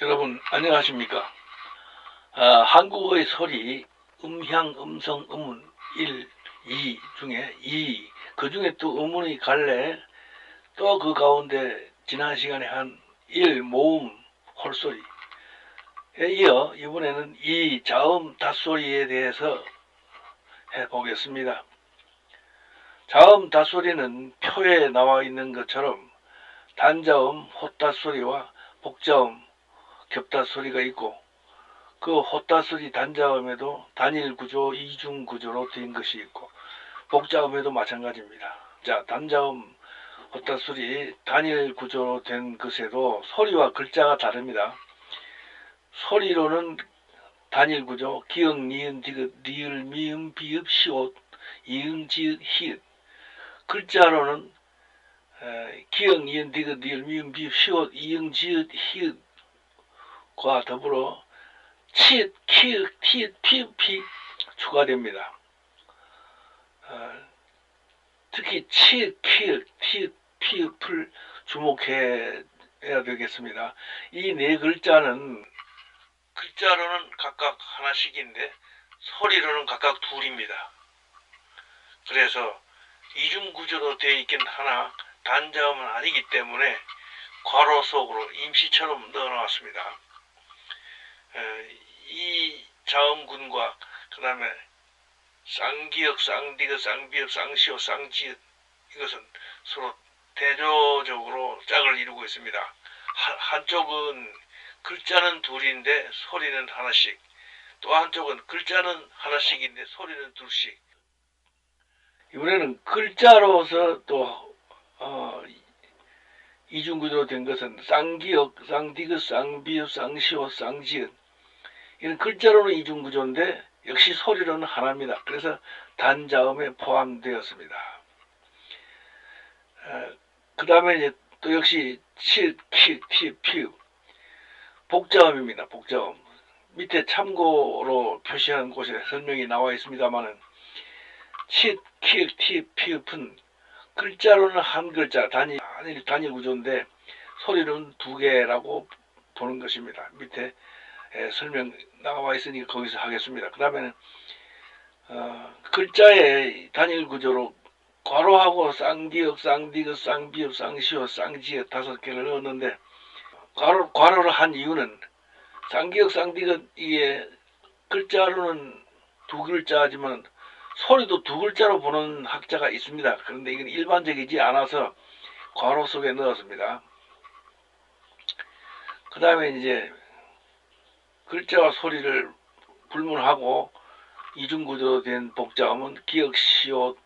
여러분 안녕하십니까? 한국어의 소리 음향, 음성, 음운 1, 2 중에 2, 그 중에 또 음운의 갈래, 또 그 가운데 지난 시간에 한 1, 모음, 홀소리에 이어 이번에는 이 자음 닷소리에 대해서 해보겠습니다. 자음 닷소리는 표에 나와 있는 것처럼 단자음 헛닷소리와 복자음 겹닷소리가 있고, 그 헛다소리 단자음에도 단일 구조, 이중 구조로 된 것이 있고, 복자음에도 마찬가지입니다. 자, 단자음 헛다소리 단일 구조로 된 것에도 소리와 글자가 다릅니다. 소리로는 단일 구조, 기역, 니은, 디귿, 리을, 미음, 비읍, 시옷, 이응, 지읒, 히읗. 글자로는 기역, 니은, 디귿, 리을, 미음, 비읍, 시옷, 이응, 지읒, 히읗과 더불어 치읓, 키읔, 티읕, 피읍이 추가됩니다. 특히 치읓, 키읔, 티읕, 피읍을 주목해야 되겠습니다. 이 네 글자는 글자로는 각각 하나씩인데 소리로는 각각 둘입니다. 그래서 이중구조로 되어 있긴 하나 단자음은 아니기 때문에 괄호 속으로 임시처럼 넣어놨습니다. 이 자음군과 그 다음에 쌍기역, 쌍디귿, 쌍비읍, 쌍시옷, 쌍지읒, 이것은 서로 대조적으로 짝을 이루고 있습니다. 한쪽은 글자는 둘인데 소리는 하나씩, 또 한쪽은 글자는 하나씩인데 소리는 둘씩. 이번에는 글자로서 또 이중구조로 된 것은 쌍기역, 쌍디귿, 쌍비읍, 쌍시옷, 쌍지읒. 이는 글자로는 이중구조인데 역시 소리로는 하나입니다. 그래서 단자음에 포함되었습니다. 그 다음에 이제 또 역시 치읓, 키읔, 티읕, 피읍. 복자음입니다. 복자음. 밑에 참고로 표시한 곳에 설명이 나와 있습니다만은 치읓, 키읔, 티읕, 피읍은 글자로는 한 글자, 단일 구조인데 소리는 두 개라고 보는 것입니다. 밑에 설명 나와 있으니 거기서 하겠습니다. 그 다음에는 글자의 단일 구조로 괄호하고 쌍기역, 쌍디귿, 쌍비읍, 쌍시옷, 쌍지읒 5개를 넣었는데, 괄호를 한 이유는 쌍기역, 쌍디귿 이게 글자로는 두 글자지만 소리도 두 글자로 보는 학자가 있습니다. 그런데 이건 일반적이지 않아서 괄호 속에 넣었습니다. 그 다음에 이제 글자와 소리를 불문하고 이중구조로 된 복자음은 기역, 시옷,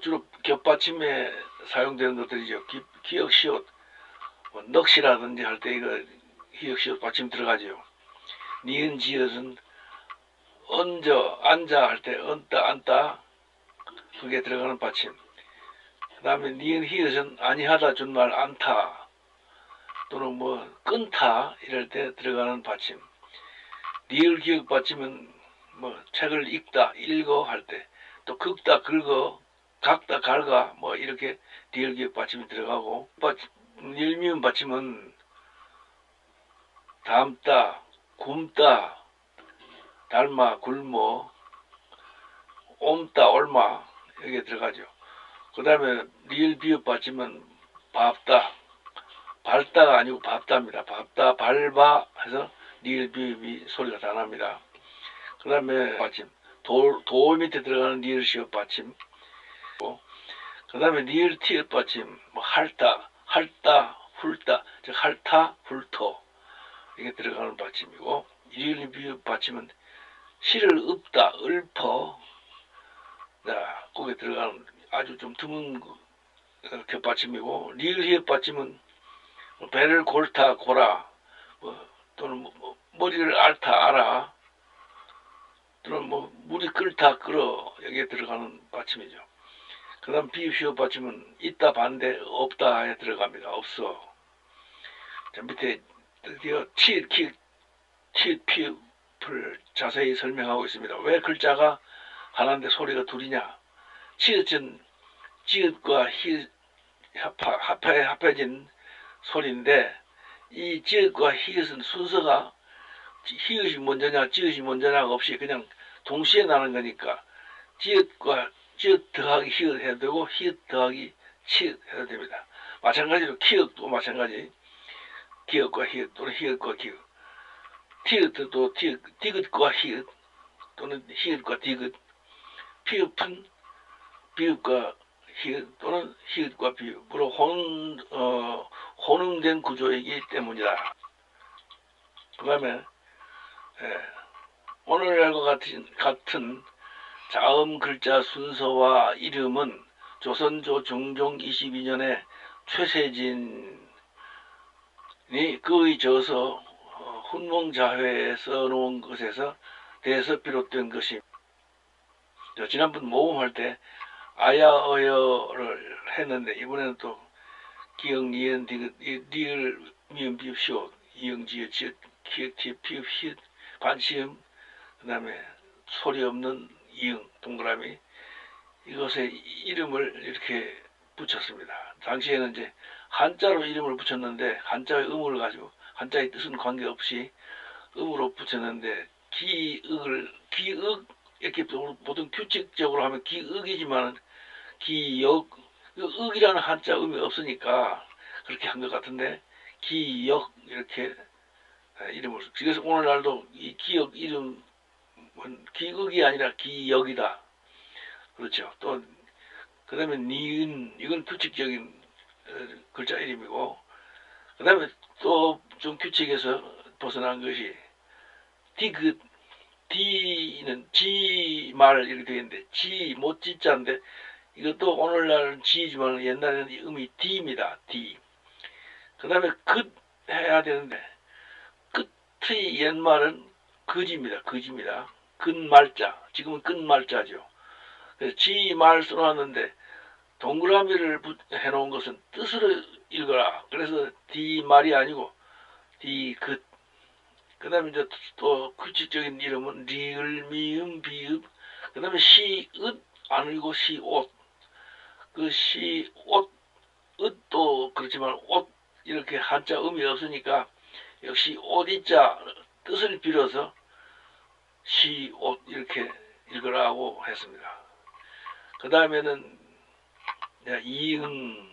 주로 겹받침에 사용되는 것들이죠. 기역, 시옷, 뭐 넋이라든지 할 때 이거 기역, 시옷 받침 들어가죠. 니은, 지읒은 앉아 할 때 얹다, 앉다, 그게 들어가는 받침. 그 다음에 니은, 히읗은 아니하다, 준말, 않다, 또는 뭐 끊다 이럴 때 들어가는 받침. 리을, 기역 받침은 뭐 책을 읽어 할 때, 또 긁다, 긁어, 각다, 갈가, 뭐 이렇게 리을, 기역 받침이 들어가고, 일미음 받침은 닮다, 굼다, 닮아, 굶어, 옮다, 옮아 여기에 들어가죠. 그 다음에 리을, 비읍 받침은 밟다, 밟다가 아니고 밟다입니다. 밟다, 밟아 해서 리을, 비읍이 소리가 다 납니다. 그 다음에 받침, 돌 밑에 들어가는 리을, 시옷 받침, 그 다음에 리을, 티읕 받침, 뭐 할다, 훌다, 즉 할타, 훌토 이게 들어가는 받침이고, 리을, 비읍 받침은 시를 읊다, 읊어, 거기에 들어가는 아주 좀 드문 겹받침이고, 리을, 히읗 받침은 배를 골다, 고라, 또는 머리를 앓다, 알아, 또는 물이 끓다, 끓어 여기에 들어가는 받침이죠. 그 다음 비읍, 시옷 받침은 있다, 반대, 없다에 들어갑니다. 없어. 자, 밑에 드디어 치읓, 피읍을 자세히 설명하고 있습니다. 왜 글자가 하나인데 소리가 둘이냐? 치읓은 지읒과 히 합해진 소리인데 이 지읒과 히읗은 순서가 히읗이 먼저냐 지읒이 먼저냐가 없이 그냥 동시에 나는 거니까 지읒과 지읒 더하기 히읗 해도 되고 히읗 더하기 치읒 해도 됩니다. 마찬가지로 키읔도 마찬가지 기역과 히읗 또는 히읗과 기역, 티읕도 디귿과 히읗 또는 히읗과 디귿, 피읍은 비읍과 히읗 또는 히읗과 비읍으로 혼응된 구조이기 때문이다. 그 다음에 오늘날과 같은 자음 글자 순서와 이름은 조선조 중종 22년에 최세진이 그의 저서 훈몽자회에 써놓은 것에서 대해서 비롯된 것입니다. 지난번 모음할 때 아야어여를 했는데 이번에는 또 기역, 니은, 디귿, 리을, 미음, 비읍, 시옷, 이응, 지읒, 지읒, 기역, 티읕, 피읍, 히읗, 반시음, 그 다음에 소리 없는 이응, 동그라미, 이것에 이름을 이렇게 붙였습니다. 당시에는 이제 한자로 이름을 붙였는데 한자의 음을 가지고 한자의 뜻은 관계없이 음으로 붙였는데 기역 이렇게 보통 규칙적으로 하면 기역이지만 기역 억이라는 한자 음이 없으니까 그렇게 한 것 같은데 기역 이렇게 이름을 그래서 오늘날도 이 기역 이름은 기역이 아니라 기역이다. 그렇죠. 또 그 다음에 니은 이건 규칙적인 글자 이름이고 그 다음에 또 좀 규칙에서 벗어난 것이 디귿 D는 지말 이렇게 되어 있는데 지 못 지자인데 이것도 오늘날은 지지만 옛날에는 음이 D입니다. D. 그 다음에 긋 해야 되는데 끝의 옛말은 거지입니다. 거지입니다. 끝말자. 지금은 끝말자죠. 그래서 지말 써놨는데 동그라미를 해놓은 것은 뜻으로 읽어라. 그래서 D말이 아니고 D긋. 그 다음에 이제 또 규칙적인 이름은 리을, 미음, 비읍. 그 다음에 시읒 아니고 시옷. 그 시옷, 읒도 그렇지만 옷 이렇게 한자 음이 없으니까 역시 옷이자 뜻을 빌어서 시옷 이렇게 읽으라고 했습니다. 그 다음에는 이응.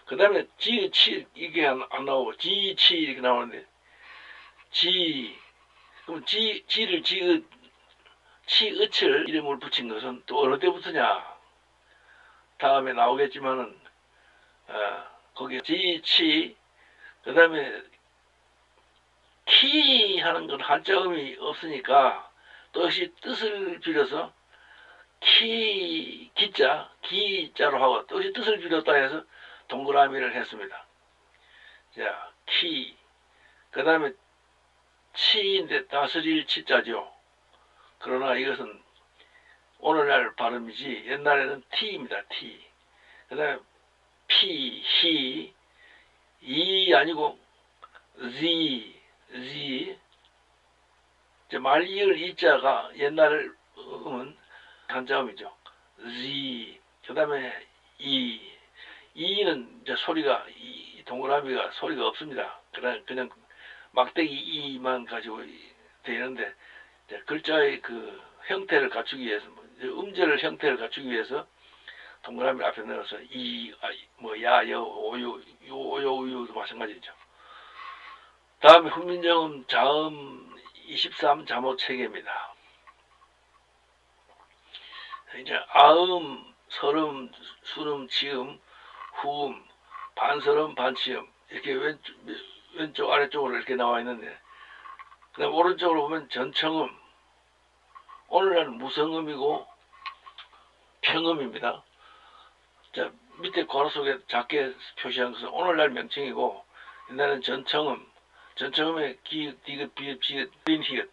그 다음에 지, 치 이게 안 나오고 지, 치 이렇게 나오는데 지 그럼 지를 지읒 치읒을 이름을 붙인 것은 또 어느 때부터냐 다음에 나오겠지만은 거기 지치 그 다음에 키 하는 건 한자음이 없으니까 또 역시 뜻을 빌어서 기자 기자로 하고 또 역시 뜻을 빌었다 해서 동그라미를 했습니다. 자, 그 다음에 치인데 다스릴 치자죠. 그러나 이것은 오늘날 발음이지 옛날에는 T입니다. T. 그 다음에 P, 히, 이 아니고 Z. 말이을 이자가 옛날 음은 한자음이죠. Z. 그 다음에 이는 이제 소리가 동그라미가 소리가 없습니다. 그냥 막대기 이만 가지고 되는데 글자의 그 형태를 갖추기 위해서 음절을 형태를 갖추기 위해서 동그라미 앞에 넣어서 야, 여, 오유, 우유도 마찬가지죠. 다음에 훈민정음 자음 23 자모 체계입니다. 이제 아음, 설음, 순음, 치음, 후음, 반설음, 반치음 이렇게 왼쪽 아래쪽으로 이렇게 나와 있는데 그다음 오른쪽으로 보면 전청음 오늘날 무성음이고 평음입니다. 자, 밑에 괄호 속에 작게 표시한 것은 오늘날 명칭이고 옛날에는 전청음에 기역, 디귿, 비읍, 지읒, 린, 히읗.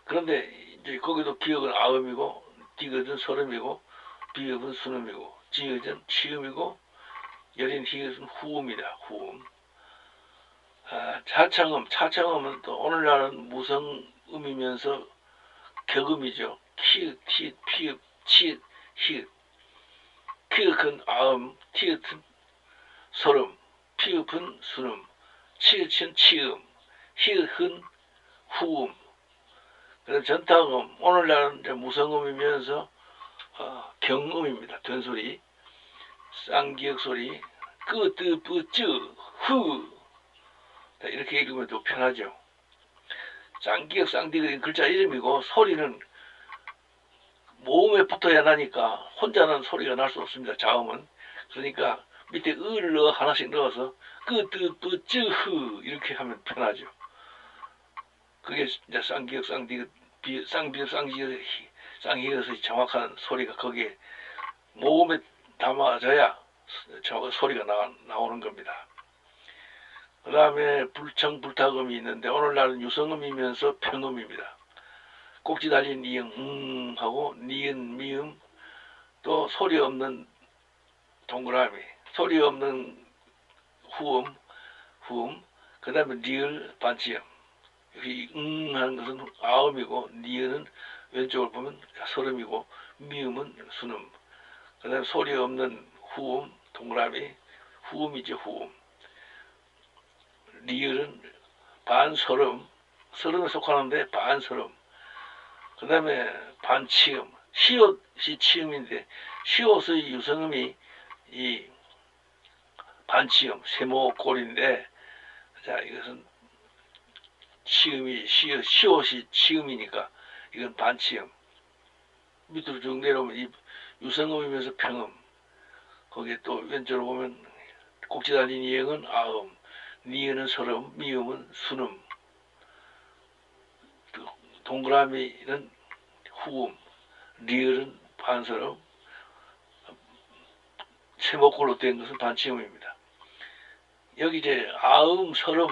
그런데 이제 거기도 기역은 아음이고 디귿은 설음이고 비읍은 순음이고 지읒은 치음이고 여린 히읗은 후음이다. 후음. 차창음은 또 오늘날은 무성음이면서 격음이죠. 키읔, 티읕, 피읕, 치읒, 히읗. 키읔은 아음, 티읕은 설음, 피읕은 순음, 치읓은 치음, 히읗은 후음. 그래서 전타음, 오늘날은 이제 무성음이면서 경음입니다. 된소리, 쌍기역 소리, 끄, 뜨, 뿌, 쯔, 흐. 이렇게 읽으면 더 편하죠. 쌍기역, 쌍디귿 글자 이름이고 소리는 모음에 붙어야 나니까 혼자는 소리가 날 수 없습니다. 자음은. 그러니까 밑에 을을 하나씩 넣어서 끄, 뜨, 뿌, 쯔, 흐 이렇게 하면 편하죠. 그게 이제 쌍기역, 쌍디귿, 쌍비역, 쌍기역의 정확한 소리가 거기에 모음에 담아져야 소리가 나오는 겁니다. 그 다음에 불청, 불타음이 있는데 오늘날은 유성음이면서 평음입니다. 꼭지 달린 이응 하고 니은, 미음, 또 소리 없는 동그라미, 소리 없는 후음, 그 다음에 리을, 반치음. 여기 하는 것은 아음이고 니은은 왼쪽을 보면 설음이고 미음은 순음. 그 다음에 소리 없는 후음, 동그라미, 후음이죠, 후음. 리을은 반설음, 설음에 속하는데 반설음. 그 다음에 반치음, 시옷이 치음인데 시옷의 유성음이 이 반치음, 세모꼴인데 자 이것은 치음이 시옷이 치음이니까 이건 반치음. 밑으로 쭉 내려오면 이 유성음이면서 평음. 거기에 또 왼쪽으로 보면 꼭지 달린 이응은 아음, 니은은 설음, 미음은 순음. 동그라미는 후음, 리을은 반설음, 세모꼴로 된 것은 반치음입니다. 여기 이제 아음, 설음,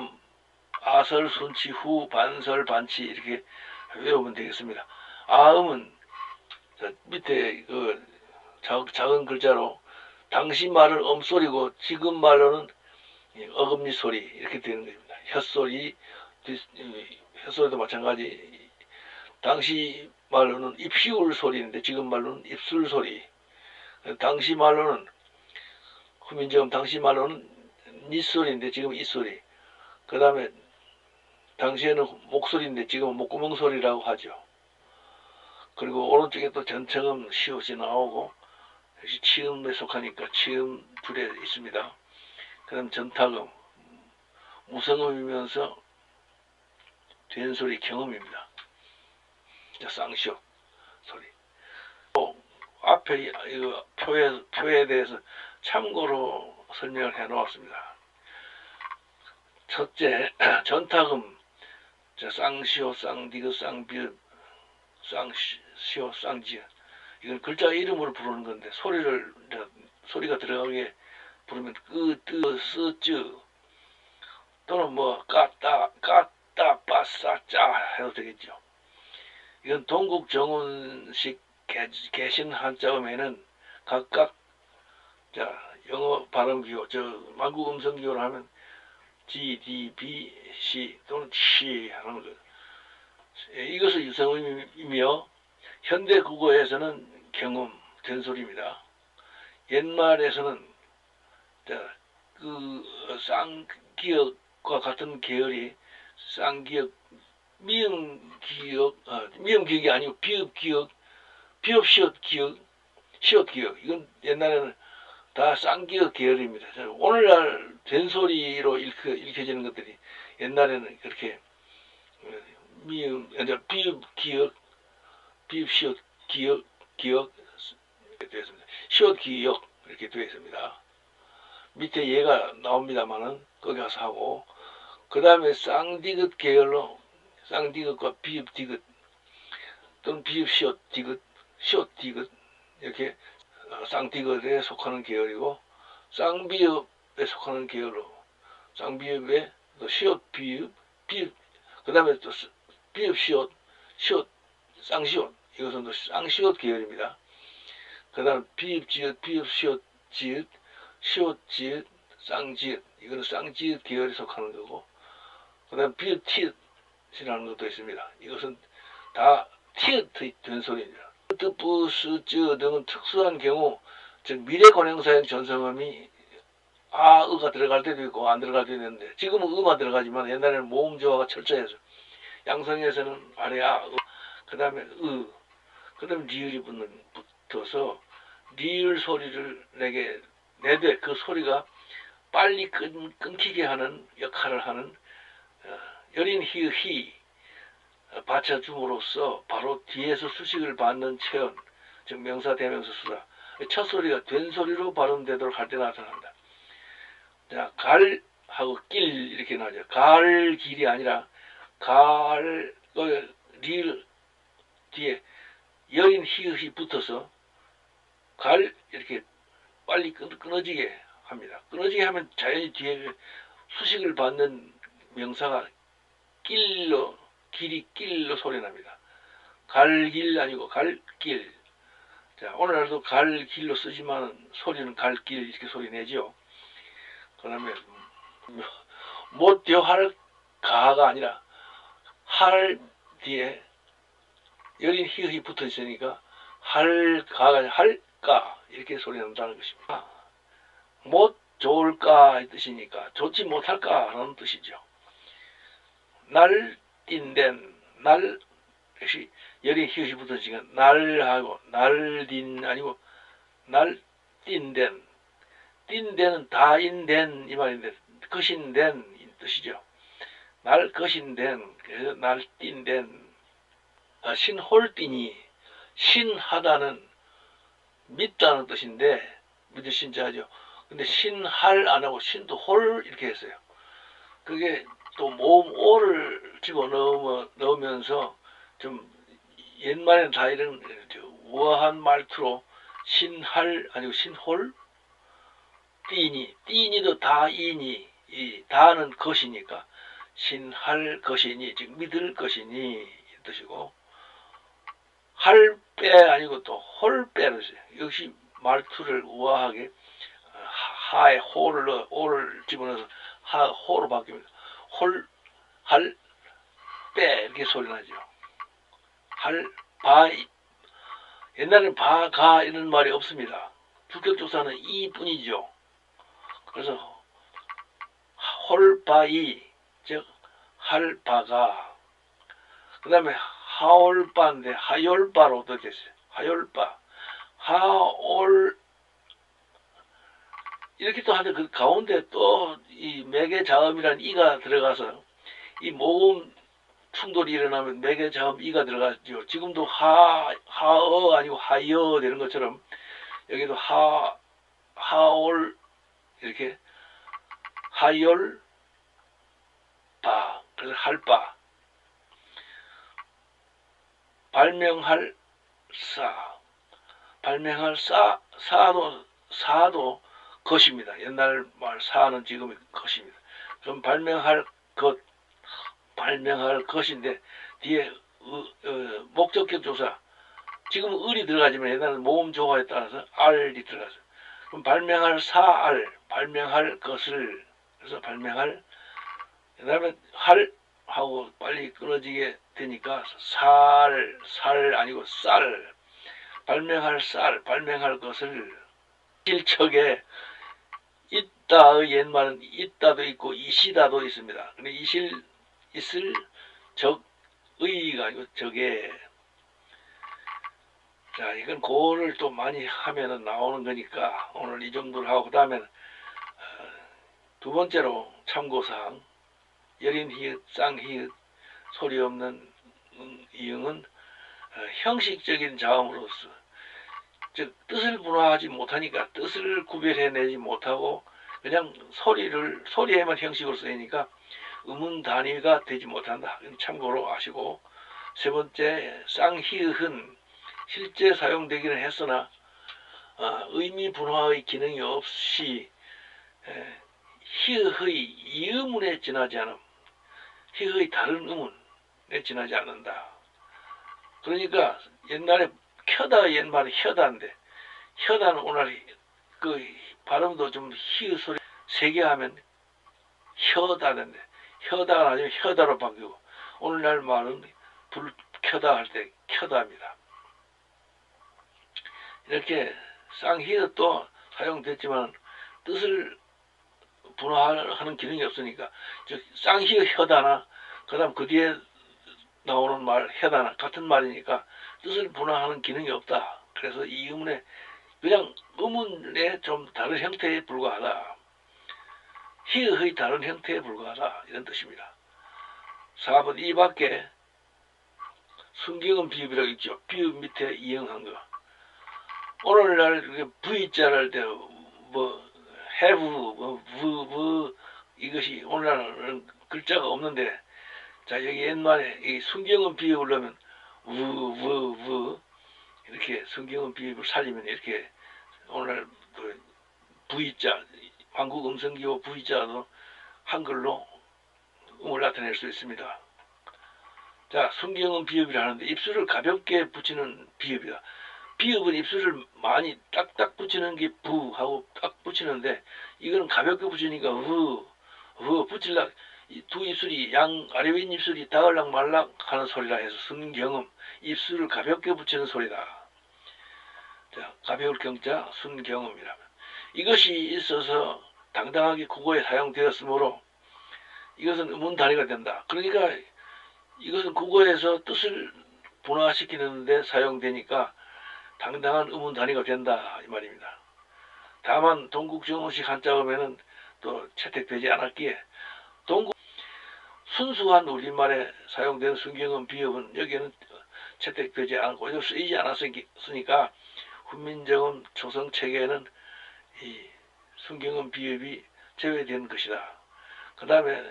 아설, 순치, 후, 반설, 반치 이렇게 외우면 되겠습니다. 아음은 밑에 그 작은 글자로 당시 말은 음소리고 지금 말로는 어금니 소리 이렇게 되는 겁니다. 혓소리, 혓소리도 마찬가지. 당시 말로는 입시울 소리인데 지금 말로는 입술 소리. 당시 말로는 후민지음 당시 말로는 니소리인데 지금 이소리. 그 다음에 당시에는 목소리인데 지금은 목구멍 소리라고 하죠. 그리고 오른쪽에 또 전청음 시옷이 나오고 역시 치음에 속하니까 치음 둘에 있습니다. 그 다음 전타음, 무성음이면서 된소리 경음입니다. 쌍시옷 소리. 앞에 이거 표에 대해서 참고로 설명을 해 놓았습니다. 첫째, 전타음, 쌍시옷, 쌍디귿, 쌍비읍, 쌍시옷, 쌍지읒. 이건 글자 이름으로 부르는 건데 소리가 들어가게 부르면 끄, 뜨, 쓰, 쯔 또는 뭐 까따, 빠싸, 짜 해도 되겠죠. 이건 동국 정운식 개신 한자음에는 각각 영어 발음 기호, 만국 음성 기호를 하면 G, D, B, C 또는 C 하는 것. 이것을 유성음이며 현대 국어에서는 경음, 된소리입니다. 옛말에서는 그 쌍기역과 같은 계열이 쌍기역, 미음기역이 아니고 비읍기역, 비읍시옷기역, 시옷기역. 이건 옛날에는 다 쌍기역 계열입니다. 오늘날 된소리로 읽혀지는 것들이 옛날에는 그렇게 비읍기역, 비읍시옷기역, 기역 되어 있습니다. 시옷기역 이렇게 되어 있습니다. 밑에 얘가 나옵니다만은 거기 가서 하고 그 다음에 쌍디귿 계열로 쌍디귿과 비읍디귿 또는 비읍시옷디귿, 시옷디귿 이렇게 쌍디귿에 속하는 계열이고 쌍비읍에 속하는 계열로 쌍비읍에 또 시옷 비읍, 비읍 그 다음에 또 비읍시옷, 시옷, 쌍시옷 이것은 또 쌍시옷 계열입니다. 그 다음 비읍지읒, 비읍시옷 지읒, 시옷지읒, 쌍지읒 이거는 쌍지읒 계열에 속하는 거고 그 다음 비읍티읒이라는 것도 있습니다. 이것은 다 티읒의 된소리입니다. 뜨, 뿌, 스, 쯔 등은 특수한 경우 즉 미래관형사형 전성음이 아, 으가 들어갈 때도 있고 안 들어갈 때도 있는데 지금은 으만 들어가지만 옛날에는 모음 조화가 철저해서 양성에서는 아래 아, 그 다음에 그 다음에 리을이 붙어서 리을 소리를 내되 그 소리가 빨리 끊기게 하는 역할을 하는 여린 히읗 히 받쳐줌으로써 바로 뒤에서 수식을 받는 체언, 즉 명사 대명사 수다. 첫 소리가 된 소리로 발음되도록 할 때 나타난다. 자, 갈 하고 길 이렇게 나죠. 갈 길이 아니라 갈 리을 뒤에 여린 히읗이 붙어서 갈 이렇게 빨리 끊어지게 합니다. 끊어지게 하면 자연히 뒤에 수식을 받는 명사가 길로 길이 길로 소리 납니다. 갈길 아니고 갈길. 자, 오늘날도 갈길로 쓰지만 소리는 갈길 이렇게 소리 내지요. 그 다음에 못되할 가가 아니라 할 뒤에 여린 히읗이 붙어 있으니까 할 가가 아니라 할까 이렇게 소리 난다는 것입니다. 못 좋을까 이 뜻이니까 좋지 못할까 하는 뜻이죠. 날 띈덴 날 역시 여린 히읗이 붙어지니까 날하고 날딘 아니고 날 띈덴 띈덴은 다인덴 이 말인데 거신된 이 뜻이죠. 날 거신된 그래서 날 띈덴 신홀띠니 신하다는 믿다는 뜻인데 믿을 신자죠. 근데 신할 안 하고 신도 홀 이렇게 했어요. 그게 또 모음 오를 집어 넣으면서 좀 옛말에는 다 이런 우아한 말투로 신할 아니고 신홀 띠니도 다이니 이 다는 것이니까 신할 것이니 즉 믿을 것이니 이 뜻이고 할빼 아니고 또 홀빼를 써요. 역시 말투를 우아하게 하에 오를 집어넣어서 호로 바뀝니다. 홀, 할, 빼 이렇게 소리 나죠. 할, 바, 옛날에는 바, 가 이런 말이 없습니다. 주격조사는 이 뿐이죠. 그래서 홀바이 즉 할바가 그 다음에 하올바인데 하열바로 어떻게 했어요? 하열바 하올 이렇게 또 하는데 그 가운데 또 이 매개 자음이라는 이가 들어가서 이 모음 충돌이 일어나면 매개 자음 이가 들어가죠. 지금도 하어 아니고 하여 되는 것처럼 여기도 하올 이렇게 하열 바 그래서 할바 발명할 발명할 사도 것입니다. 옛날 말 사는 지금의 것입니다. 그럼 발명할 것인데 뒤에 목적격 조사 지금은 을이 들어가지만 옛날에는 모음 조화에 따라서 알이 들어가서 그럼 발명할 발명할 것을 그래서 발명할 그 다음에 할 하고 빨리 끊어지게 되니까 살 아니고 쌀 발명할 것을 실척에 있다의 옛말은 있다도 있고 이시다도 있습니다. 근데 있을 적의가 아니고 적에 자 이건 고를 또 많이 하면은 나오는 거니까 오늘 이 정도를 하고 그 다음에는 두 번째로 참고사항 여린 히읗 쌍히읗 소리 없는 이응은 형식적인 자음으로서 즉 뜻을 분화하지 못하니까 뜻을 구별해내지 못하고 그냥 소리에만 형식으로 쓰이니까 음운 단위가 되지 못한다. 참고로 아시고 세 번째 쌍히읗은 실제 사용되기는 했으나 의미 분화의 기능이 없이 히읗의 이음문에 지나지 않음 히읗의 다른 음문에 지나지 않는다. 그러니까 옛날에 켜다 옛말에 혀다인데 혀다는 오늘 그 발음도 좀 히읗 소리 세게 하면 혀다인데 혀다가 아니면 혀다로 바뀌고 오늘날 말은 불 켜다 할 때 켜다입니다. 이렇게 쌍히읗도 사용됐지만 뜻을 분화하는 기능이 없으니까 즉 쌍희 혀다나 그다음 그 뒤에 나오는 말 혀다나 같은 말이니까 뜻을 분화하는 기능이 없다. 그래서 이 의문에 그냥 의문의 좀 다른 형태에 불과하다. 희의 다른 형태에 불과하다. 이런 뜻입니다. 4번 이 밖에 순경은 비읍이라고 있죠. 비읍 밑에 이응한 거. 오늘날 V자를 할 때 뭐 have, 이것이 오늘날은 글자가 없는데 자 여기 옛말에 이 순경은 비읍을 넣으면 이렇게 순경은 비읍을 살리면 이렇게 오늘 V자 한국 음성기호 V자도 한글로 음을 나타낼 수 있습니다. 자, 순경은 비읍이라는데 입술을 가볍게 붙이는 비읍이다. 비읍은 입술을 많이 딱딱 붙이는 게 부하고 딱 붙이는데 이거는 가볍게 붙이니까 붙일라 두 입술이 양 아래 윗 입술이 닿을락 말락 하는 소리라 해서 순경음 입술을 가볍게 붙이는 소리다. 자, 가벼울 경자 순경음이라면 이것이 있어서 당당하게 국어에 사용되었으므로 이것은 음운 단위가 된다. 그러니까 이것은 국어에서 뜻을 분화시키는 데 사용되니까 당당한 음운 단위가 된다 이 말입니다. 다만 동국정원식 한자음에는 또 채택되지 않았기에 순수한 우리말에 사용된 순경음 비읍은 여기에는 채택되지 않고 쓰이지 않았으니까 훈민정음 조성체계에는 이 순경음 비읍이 제외된 것이다. 그 다음에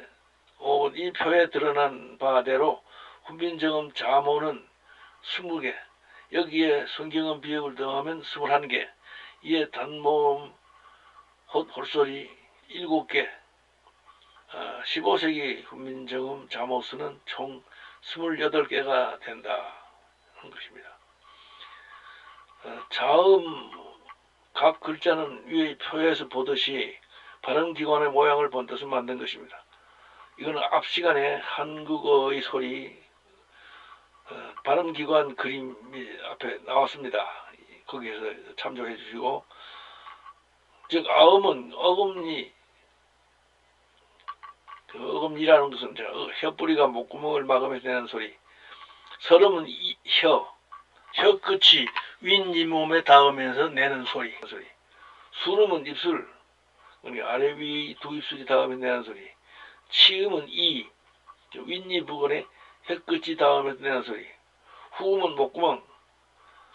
이 표에 드러난 바대로 훈민정음 자모는 20개, 여기에 순경음 비읍을 더하면 21개, 이에 단모음 홀소리 7개, 15세기 훈민정음 자모수는 총 28개가 된다 하는 것입니다. 자음 각 글자는 위의 표에서 보듯이 발음기관의 모양을 본 뜻을 만든 것입니다. 이거는 앞 시간에 한국어의 소리 발음기관 그림이 앞에 나왔습니다. 거기에서 참조해 주시고 즉 아음은 어금니 어금니라는 것은 혀뿌리가 목구멍을 막으면서 내는 소리 서름은 혀 끝이 윗잇몸에 닿으면서 내는 소리 수름은 입술 그러니까 아래 위 두 입술이 닿으면서 내는 소리 치음은 윗입 부분에 혀끝이 닿으면서 내는 소리 후음은 목구멍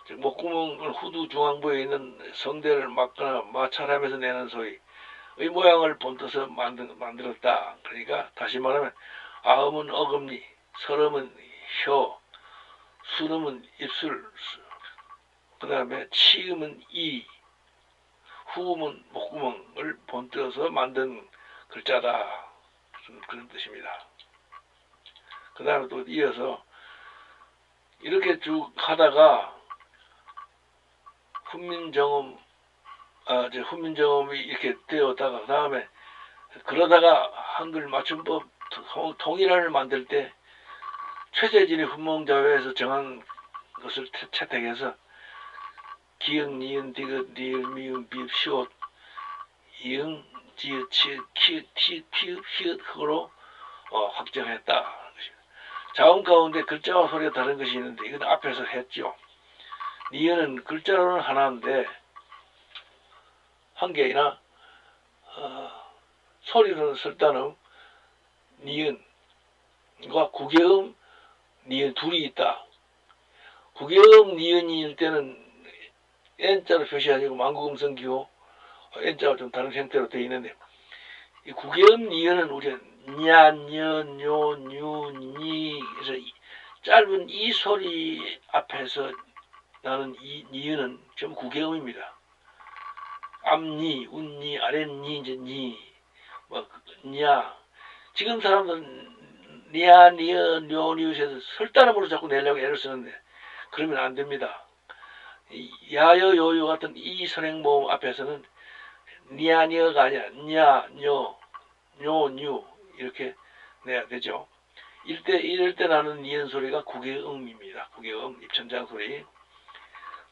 즉 목구멍은 후두 중앙부에 있는 성대를 막거나 마찰하면서 내는 소리의 모양을 본떠서 만들었다. 그러니까 다시 말하면 아음은 어금니, 서름은 혀, 수름은 입술, 그 다음에 치음은 후음은 목구멍을 본떠서 만든 글자다. 그런 뜻입니다. 그 다음에 또 이어서 이렇게 쭉 하다가 훈민정음이 이렇게 되었다가 그 다음에 그러다가 한글 맞춤법 통일안을 만들 때 최재진이 훈몽자회에서 정한 것을 채택해서 기응, 니은, 디귿, 리을, 미음, 비읍, 시옷, 이응, 지읒, 치읒, 키읒, 티읒, 피읒, 히읗, 흑으로 확정했다. 자음 가운데 글자와 소리가 다른 것이 있는데 이건 앞에서 했죠. 니은은 글자로는 하나인데 한 개이나 소리로는 설단음 니은과 구개음 니은 둘이 있다. 구개음 니은일 때는 N자로 표시하지 않고 만국음성기호 N자가 좀 다른 형태로 되어 있는데 이 구개음 니은은 우리가 냐, 녀, 뇨, 뉴, 니 그래서 짧은 이 소리 앞에서 나는 이 니은은 좀 구개음입니다. 앞니, 웃니, 아랫니, 이제 니, 냐. 지금 사람들은 냐, 니어, 뇨, 뉴에서 설단음으로 자꾸 내려고 애를 쓰는데 그러면 안 됩니다. 야여, 요요 같은 이 선행모음 앞에서는 냐, 니어가 아니라 냐, 뇨, 뇨, 뉴 이렇게 내야 되죠. 이럴 때 나는 니은 소리가 구개음입니다. 구개음, 입천장 소리.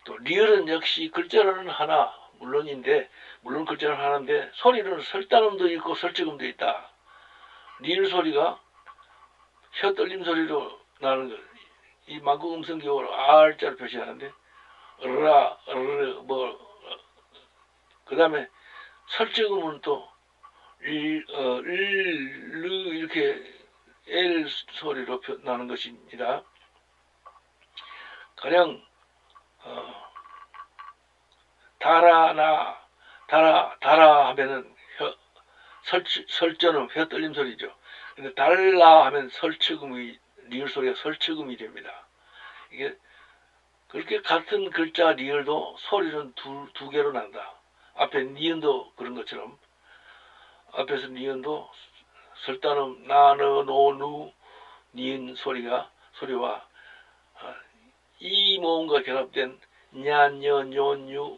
또 리을은 역시 글자로는 하나, 물론인데, 물론 글자는 하나인데 소리는 설단음도 있고 설치음도 있다. 리을 소리가 혀 떨림 소리로 나는 거. 이 만국 음성 기호로 R자로 표시하는데 으르라 으르르 그 다음에 설치음은 또 르 이렇게 L 소리로 나는 것입니다. 가령 달아 하면은 설전음 혀 떨림 소리죠. 근데 달라 하면 설치음이 리을 소리가 설치음이 됩니다. 이게 그렇게 같은 글자 리을도 소리는 두 개로 난다. 앞에 니은도 그런 것처럼 앞에서 니은도 설단음 나너 노누 니은 소리와 이 모음과 결합된 냐녀 뇨뉴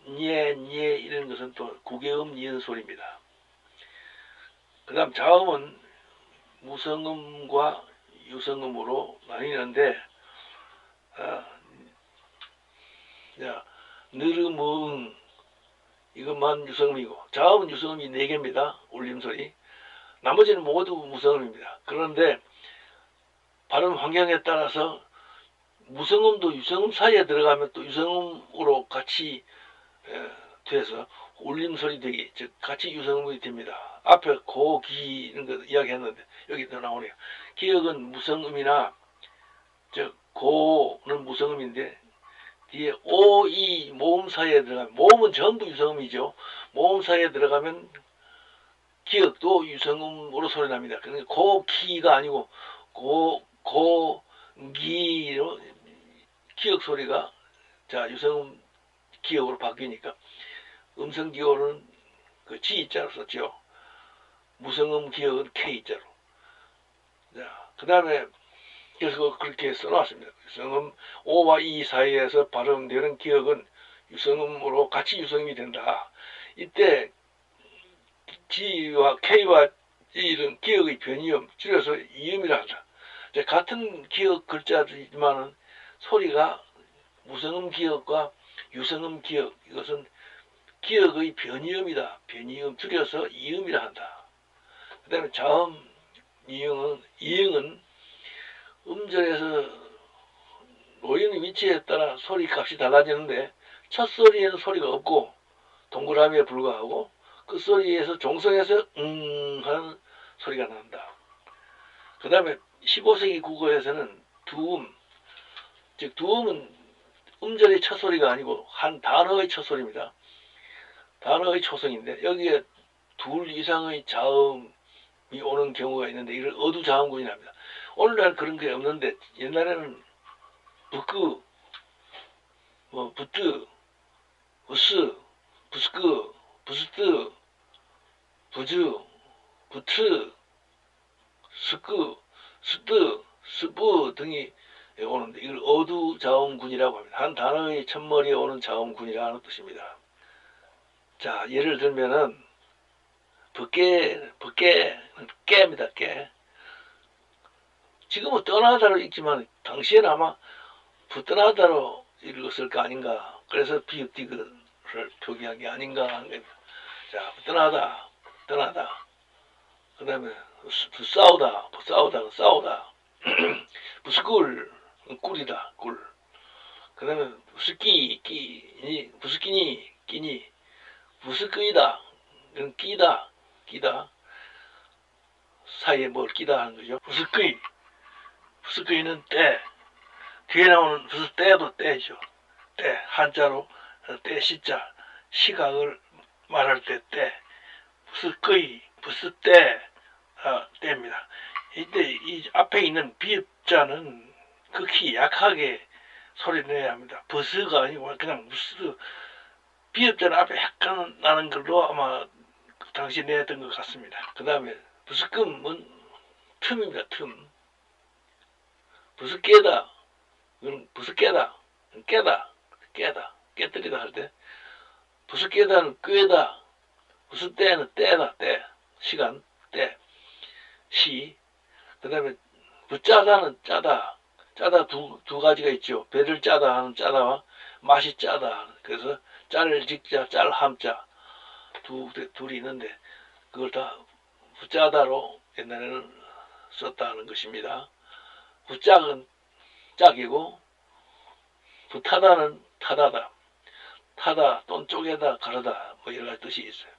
녜 이런 것은 또 구개음 니은 소리입니다. 그 다음 자음은 무성음과 유성음으로 나뉘는데 느르무응 이것만 유성음이고 자음은 유성음이 4개입니다. 울림소리. 나머지는 모두 무성음입니다. 그런데 발음 환경에 따라서 무성음도 유성음 사이에 들어가면 또 유성음으로 같이 돼서 울림소리 되기, 즉 같이 유성음이 됩니다. 앞에 고, 기 이런 거 이야기했는데 여기도 나오네요. 기역은 무성음이나 즉 고는 무성음인데 뒤에 오, 이 모음 사이에 들어가면 모음은 전부 유성음이죠. 모음 사이에 들어가면 기역도 유성음으로 소리 납니다. 그러니까 고, 기가 아니고 고, 기로 기역 소리가 자 유성음 기역으로 바뀌니까 음성 기호는 그 G자로 썼죠. 무성음 기역은 K자로. 자, 그 다음에 그래서 그렇게 써놨습니다. 유성음 O와 E 사이에서 발음되는 기역은 유성음으로 같이 유성음이 된다. 이때 G와 K와 G는 기역의 변이음, 줄여서 이음이라 한다. 같은 기역 글자지만은 소리가 무성음 기역과 유성음 기역, 이것은 기역의 변이음이다. 변이음 줄여서 이음이라 한다. 그 다음에 자음, 이응은 음절에서 놓이는 위치에 따라 소리 값이 달라지는데 첫 소리에는 소리가 없고 동그라미에 불과하고 끝소리에서 종성에서 하는 소리가 난다. 그 다음에 15세기 국어에서는 두음, 즉 두음은 음절의 첫 소리가 아니고 한 단어의 첫 소리입니다. 단어의 초성인데 여기에 둘 이상의 자음이 오는 경우가 있는데 이걸 어두자음군이라 합니다. 오늘날 그런 게 없는데 옛날에는 부끄, 부뜨, 부스, 부스크, 부스뜨, 부즈, 부트, 스크, 스뜨, 스뿌 등이 오는데 이걸 어두자음군이라고 합니다. 한 단어의 첫머리에 오는 자음군이라는 뜻입니다. 자, 예를 들면은 깨입니다. 깨. 지금은 떠나다로 읽지만 당시에는 아마 붙떠나다로 읽었을 거 아닌가. 그래서 비읍디귿을 표기한 게 아닌가 하는 겁니다. 자, 떠나다. 그 다음에 싸우다. 부스꿀, 꿀이다. 꿀. 그 다음에 부스끼니, 끼니. 부스끄이다. 이건 끼다. 사이에 뭘 끼다 하는 거죠. 부스끄이는 때. 뒤에 나오는 부스때도 때죠. 때, 한자로 때 시자, 시각을 말할 때 때. 부스때, 때입니다. 이때 이 앞에 있는 비읍자는 극히 약하게 소리 내야 합니다. 버스가 아니고 그냥 무스. 비읍자는 앞에 약간 나는 걸로 아마 당시 내었던 것 같습니다. 그 다음에 부스끔은 틈입니다. 틈. 부스깨다. 이건 부스깨다. 깨뜨리다 할 때. 부스깨다는 꿰다. 부스때는 때다. 때. 시간. 때. 시. 그 다음에 부짜다는 짜다. 짜다 두 가지가 있죠. 배를 짜다 하는 짜다와 맛이 짜다. 그래서 짤직자, 짤함자 둘이 있는데 그걸 다 후짜다로 옛날에는 썼다는 것입니다. 후짝은 짝이고 부타다는 타다다. 타다 또는 쪼개다 가르다 뭐 여러 가지 뜻이 있어요.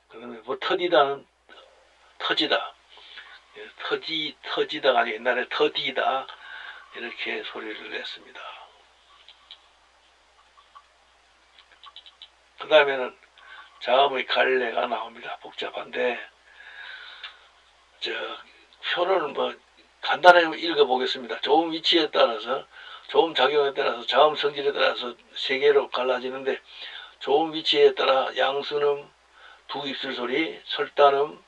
그다음에 뭐 터디다는 터지다. 터지다가 아니고 옛날에 터디다 이렇게 소리를 냈습니다. 그 다음에는 자음의 갈래가 나옵니다. 복잡한데 표를 뭐 간단하게 읽어보겠습니다. 좋은 위치에 따라서 좋은 작용에 따라서 자음 성질에 따라서 세 개로 갈라지는데 좋은 위치에 따라 양순음 두 입술 소리, 설단음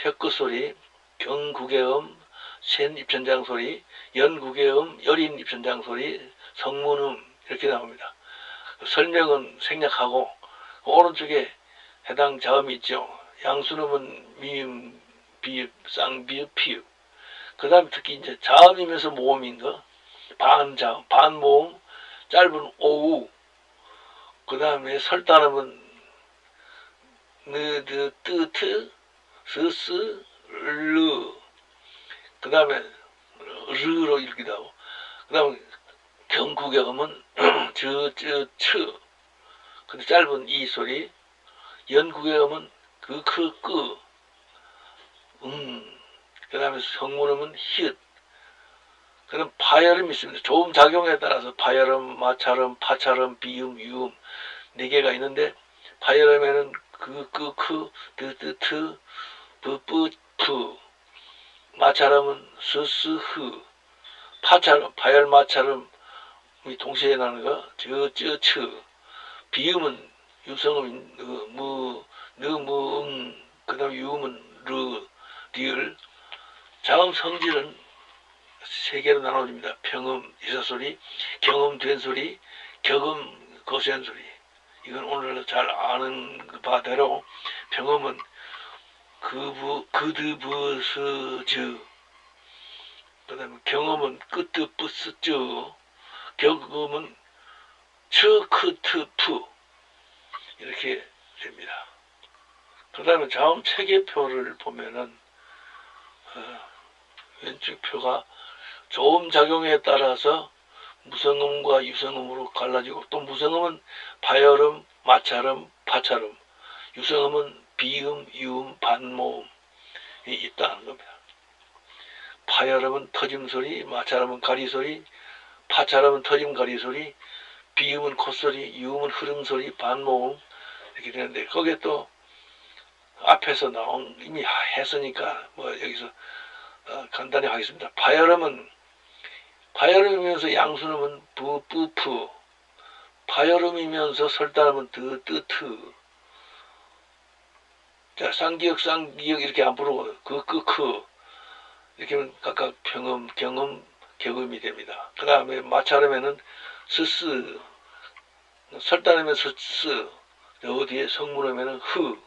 혀끝 소리, 경구개음 센 입천장 소리, 연구개음 여린 입천장 소리, 성문음 이렇게 나옵니다. 설명은 생략하고 오른쪽에 해당 자음이 있죠. 양순음은 미음, 비읍, 쌍비읍, 피읍. 그 다음에 특히 이제 자음이면서 모음인 거, 반자음, 반모음, 짧은 오우. 그 다음에 설단음은 느드, 뜨트, 스스, 르. 그 다음에 르로 읽기도 하고. 그 다음에 경구경음은 쯔. 근데 짧은 이 소리. 연구경음은 그, 그 다음에 성문음은 히읗. 그럼 파열음이 있습니다. 조음 작용에 따라서 파열음, 마찰음, 파찰음, 비음, 유음 네 개가 있는데 파열음에는 크, 트, 프. 마찰음은 스스, 파열 마찰음이 동시에 나는 거, 쯔. 비음은 유성음인 그 다음 유음은 리을. 자음 성질은 세 개로 나눠집니다. 평음, 이사소리, 경음된 소리, 격음, 거센 소리. 이건 오늘 잘 아는 바대로 평음은 그드브스즈, 그 다음에 경음은 끄뜨뿌스즈, 격음은 츠크트프 이렇게 됩니다. 그 다음에 자음 체계표를 보면은 왼쪽 표가 조음 작용에 따라서 무성음과 유성음으로 갈라지고 또 무성음은 파열음, 마찰음, 파찰음, 유성음은 비음, 유음, 반모음이 있다는 겁니다. 파열음은 터짐소리, 마찰음은 가리소리, 파찰음은 터짐 가리소리, 비음은 콧소리, 유음은 흐름소리, 반모음 이렇게 되는데 거기에 또 앞에서 나온 이미 했으니까 뭐 여기서 간단히 하겠습니다. 파열음이면서 양순음은 뿌, 파열음이면서 설단음은 뜨. 자, 쌍기역 이렇게 안 부르고 그 이렇게 하면 각각 평음, 경음, 격음이 됩니다. 그 다음에 마찰음에는 스스, 설단음에 스스, 어디에 성문음에는 흐.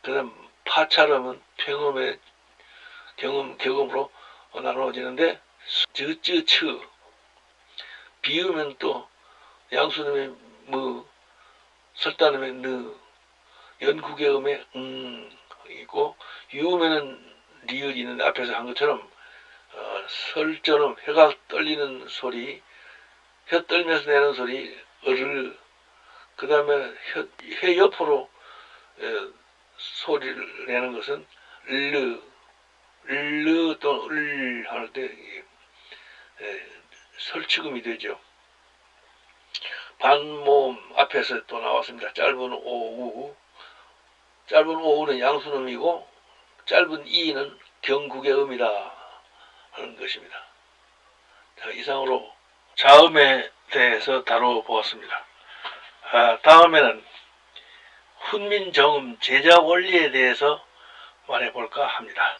그 다음 파찰음은 평음의 경음, 격음으로 나누어지는데 쯔. 비음은 또 양순음의 무, 설단음의 느, 연구개음의 있고 유음에는 리을이 있는데 앞에서 한 것처럼 설전음, 혀가 떨리는 소리, 혀 떨면서 내는 소리, 그 다음에 혀 옆으로 소리를 내는 것은 또 할 때 설치음이 되죠. 반모음 앞에서 또 나왔습니다. 짧은 오우는 양순음이고 짧은 이는 경국의 음이다 하는 것입니다. 자, 이상으로 자음에 대해서 다뤄보았습니다. 다음에는 훈민정음 제작 원리에 대해서 말해볼까 합니다.